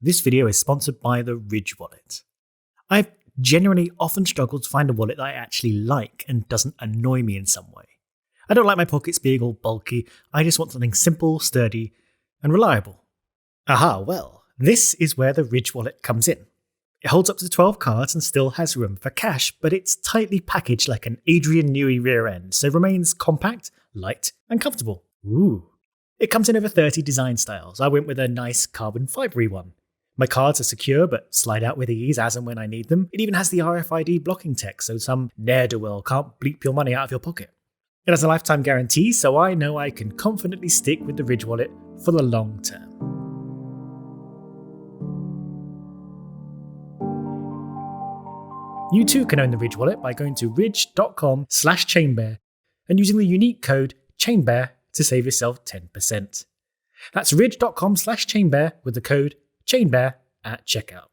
This video is sponsored by the Ridge wallet. I've genuinely often struggled to find a wallet that I actually like and doesn't annoy me in some way. I don't like my pockets being all bulky, I just want something simple, sturdy, and reliable. Aha, well, this is where the Ridge wallet comes in. It holds up to 12 cards and still has room for cash, but it's tightly packaged like an Adrian Newey rear end, so remains compact, light, and comfortable. Ooh. It comes in over 30 design styles. I went with a nice carbon fibery one. My cards are secure but slide out with ease as and when I need them. It even has the RFID blocking tech, so some ne'er-do-well can't bleep your money out of your pocket. It has a lifetime guarantee, so I know I can confidently stick with the Ridge wallet for the long term. You too can own the Ridge wallet by going to ridge.com/chainbear and using the unique code chainbear to save yourself 10%. That's ridge.com/chainbear with the code chainbear at checkout.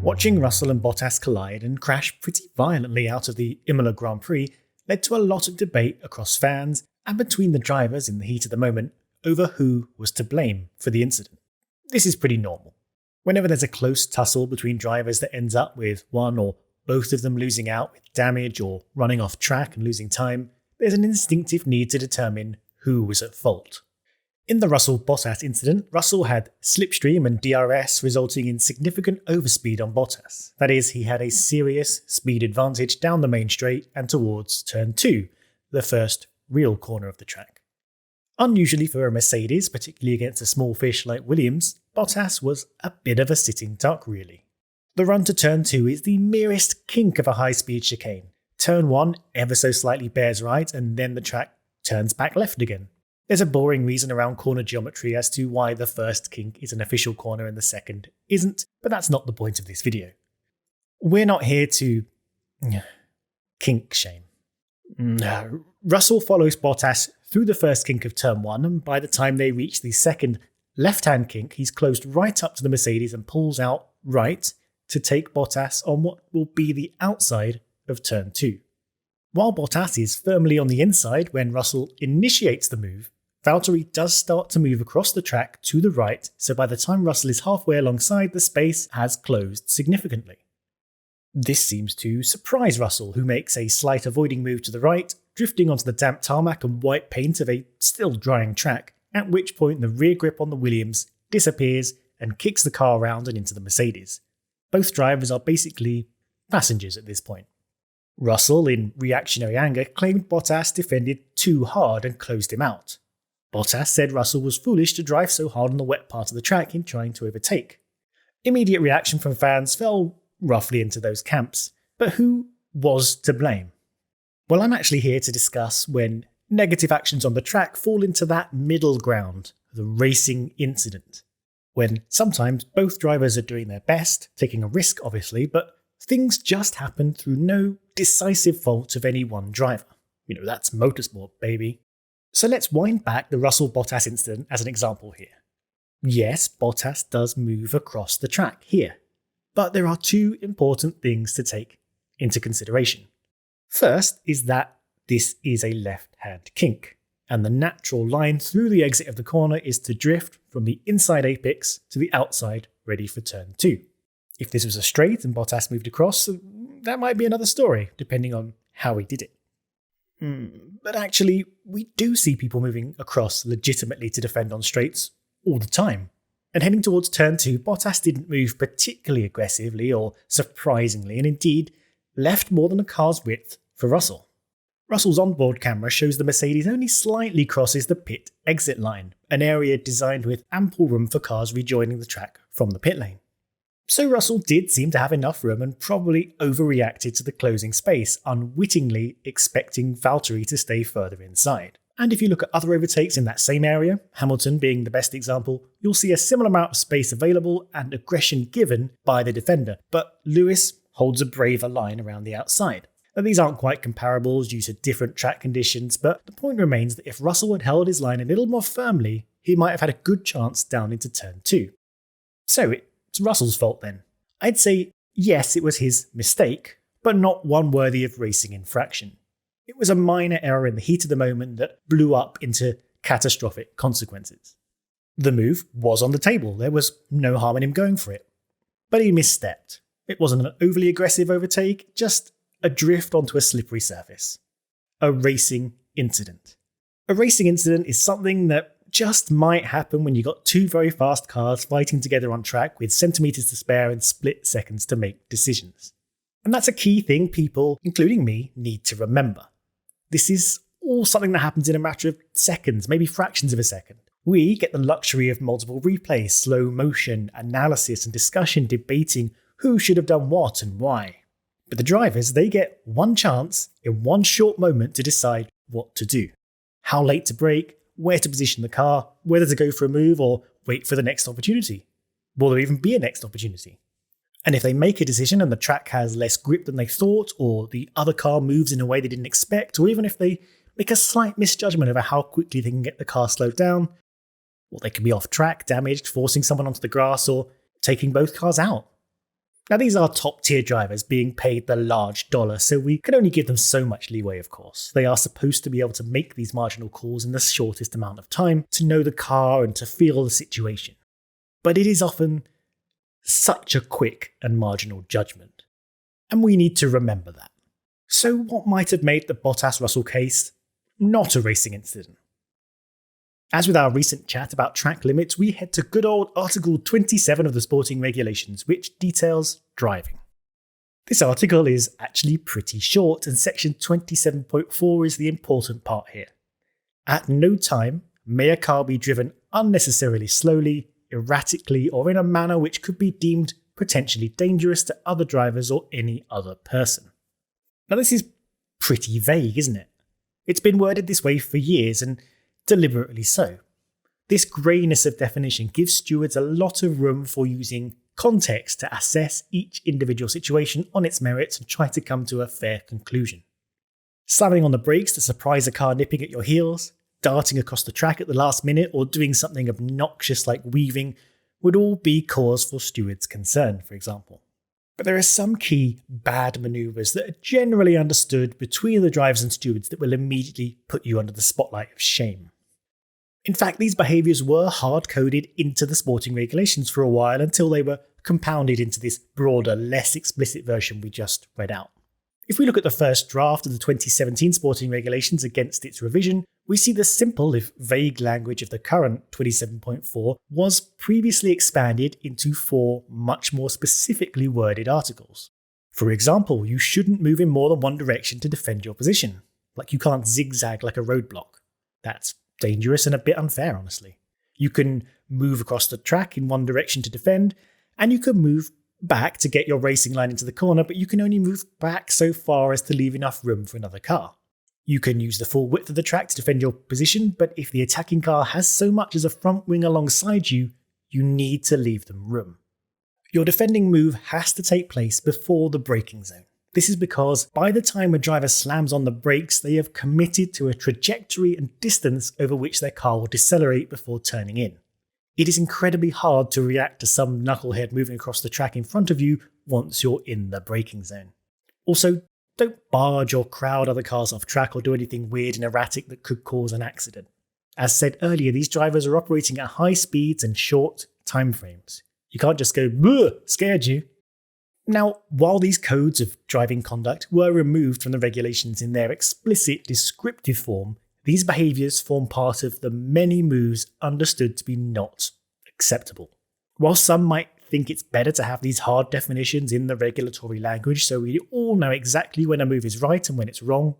Watching Russell and Bottas collide and crash pretty violently out of the Imola Grand Prix led to a lot of debate across fans and between the drivers in the heat of the moment over who was to blame for the incident. This is pretty normal. Whenever there's a close tussle between drivers that ends up with one or both of them losing out with damage or running off track and losing time, there's an instinctive need to determine who was at fault. In the Russell-Bottas incident, Russell had slipstream and DRS resulting in significant overspeed on Bottas. That is, he had a serious speed advantage down the main straight and towards turn 2, the first real corner of the track. Unusually for a Mercedes, particularly against a small fish like Williams, Bottas was a bit of a sitting duck really. The run to turn 2 is the merest kink of a high-speed chicane. Turn 1 ever so slightly bears right and then the track turns back left again. There's a boring reason around corner geometry as to why the first kink is an official corner and the second isn't, but that's not the point of this video. We're not here to kink shame. Russell follows Bottas through the first kink of turn 1, and by the time they reach the second left-hand kink, he's closed right up to the Mercedes and pulls out right to take Bottas on what will be the outside of turn 2. While Bottas is firmly on the inside when Russell initiates the move, Valtteri does start to move across the track to the right, so by the time Russell is halfway alongside, the space has closed significantly. This seems to surprise Russell, who makes a slight avoiding move to the right, drifting onto the damp tarmac and white paint of a still drying track, at which point the rear grip on the Williams disappears and kicks the car around and into the Mercedes. Both drivers are basically passengers at this point. Russell, in reactionary anger, claimed Bottas defended too hard and closed him out. Bottas said Russell was foolish to drive so hard on the wet part of the track in trying to overtake. Immediate reaction from fans fell roughly into those camps, but who was to blame? Well, I'm actually here to discuss when negative actions on the track fall into that middle ground, the racing incident. When sometimes both drivers are doing their best, taking a risk obviously, but things just happen through no decisive fault of any one driver. That's motorsport, baby. So let's wind back the Russell-Bottas incident as an example here. Yes, Bottas does move across the track here, but there are two important things to take into consideration. First is that this is a left-hand kink, and the natural line through the exit of the corner is to drift from the inside apex to the outside ready for turn 2. If this was a straight and Bottas moved across, that might be another story, depending on how he did it. But actually, we do see people moving across legitimately to defend on straights all the time. And heading towards turn 2, Bottas didn't move particularly aggressively or surprisingly, and indeed left more than a car's width for Russell. Russell's onboard camera shows the Mercedes only slightly crosses the pit exit line, an area designed with ample room for cars rejoining the track from the pit lane. So Russell did seem to have enough room and probably overreacted to the closing space, unwittingly expecting Valtteri to stay further inside. And if you look at other overtakes in that same area, Hamilton being the best example, you'll see a similar amount of space available and aggression given by the defender, but Lewis holds a braver line around the outside. Now, these aren't quite comparables due to different track conditions, but the point remains that if Russell had held his line a little more firmly, he might have had a good chance down into turn 2. So it's Russell's fault then. I'd say yes, it was his mistake, but not one worthy of racing infraction. It was a minor error in the heat of the moment that blew up into catastrophic consequences. The move was on the table, there was no harm in him going for it. But he misstepped. It wasn't an overly aggressive overtake, just a drift onto a slippery surface. A racing incident. A racing incident is something that just might happen when you got two very fast cars fighting together on track with centimetres to spare and split seconds to make decisions. And that's a key thing people, including me, need to remember. This is all something that happens in a matter of seconds, maybe fractions of a second. We get the luxury of multiple replays, slow motion, analysis and discussion debating who should have done what and why. But the drivers, they get one chance in one short moment to decide what to do. How late to brake, where to position the car, whether to go for a move or wait for the next opportunity. Will there even be a next opportunity? And if they make a decision and the track has less grip than they thought, or the other car moves in a way they didn't expect, or even if they make a slight misjudgment over how quickly they can get the car slowed down, well, they can be off track, damaged, forcing someone onto the grass, or taking both cars out. Now, these are top-tier drivers being paid the large dollar, so we can only give them so much leeway, of course. They are supposed to be able to make these marginal calls in the shortest amount of time, to know the car and to feel the situation. But it is often such a quick and marginal judgment. And we need to remember that. So what might have made the Bottas-Russell case not a racing incident? As with our recent chat about track limits, we head to good old Article 27 of the Sporting Regulations, which details driving. This article is actually pretty short, and Section 27.4 is the important part here. At no time may a car be driven unnecessarily slowly, erratically, or in a manner which could be deemed potentially dangerous to other drivers or any other person. Now, this is pretty vague, isn't it? It's been worded this way for years, and deliberately so. This greyness of definition gives stewards a lot of room for using context to assess each individual situation on its merits and try to come to a fair conclusion. Slamming on the brakes to surprise a car nipping at your heels, darting across the track at the last minute, or doing something obnoxious like weaving would all be cause for stewards' concern, for example. But there are some key bad manoeuvres that are generally understood between the drivers and stewards that will immediately put you under the spotlight of shame. In fact, these behaviours were hard-coded into the sporting regulations for a while until they were compounded into this broader, less explicit version we just read out. If we look at the first draft of the 2017 sporting regulations against its revision, we see the simple, if vague, language of the current 27.4 was previously expanded into 4 much more specifically worded articles. For example, you shouldn't move in more than one direction to defend your position. Like you can't zigzag like a roadblock. That's dangerous and a bit unfair, honestly. You can move across the track in one direction to defend, and you can move back to get your racing line into the corner, but you can only move back so far as to leave enough room for another car. You can use the full width of the track to defend your position, but if the attacking car has so much as a front wing alongside you, you need to leave them room. Your defending move has to take place before the braking zone. This is because by the time a driver slams on the brakes, they have committed to a trajectory and distance over which their car will decelerate before turning in. It is incredibly hard to react to some knucklehead moving across the track in front of you once you're in the braking zone. Also, don't barge or crowd other cars off track or do anything weird and erratic that could cause an accident. As said earlier, these drivers are operating at high speeds and short time frames. You can't just go, "Bleh, scared you." Now, while these codes of driving conduct were removed from the regulations in their explicit descriptive form, these behaviours form part of the many moves understood to be not acceptable. While some might think it's better to have these hard definitions in the regulatory language so we all know exactly when a move is right and when it's wrong,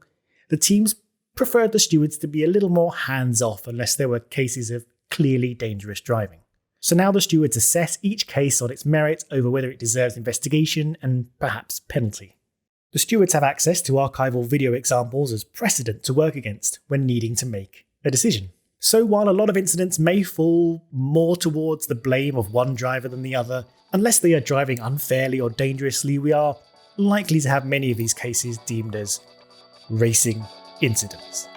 the teams preferred the stewards to be a little more hands-off unless there were cases of clearly dangerous driving. So now the stewards assess each case on its merit over whether it deserves investigation and perhaps penalty. The stewards have access to archival video examples as precedent to work against when needing to make a decision. So while a lot of incidents may fall more towards the blame of one driver than the other, unless they are driving unfairly or dangerously, we are likely to have many of these cases deemed as racing incidents.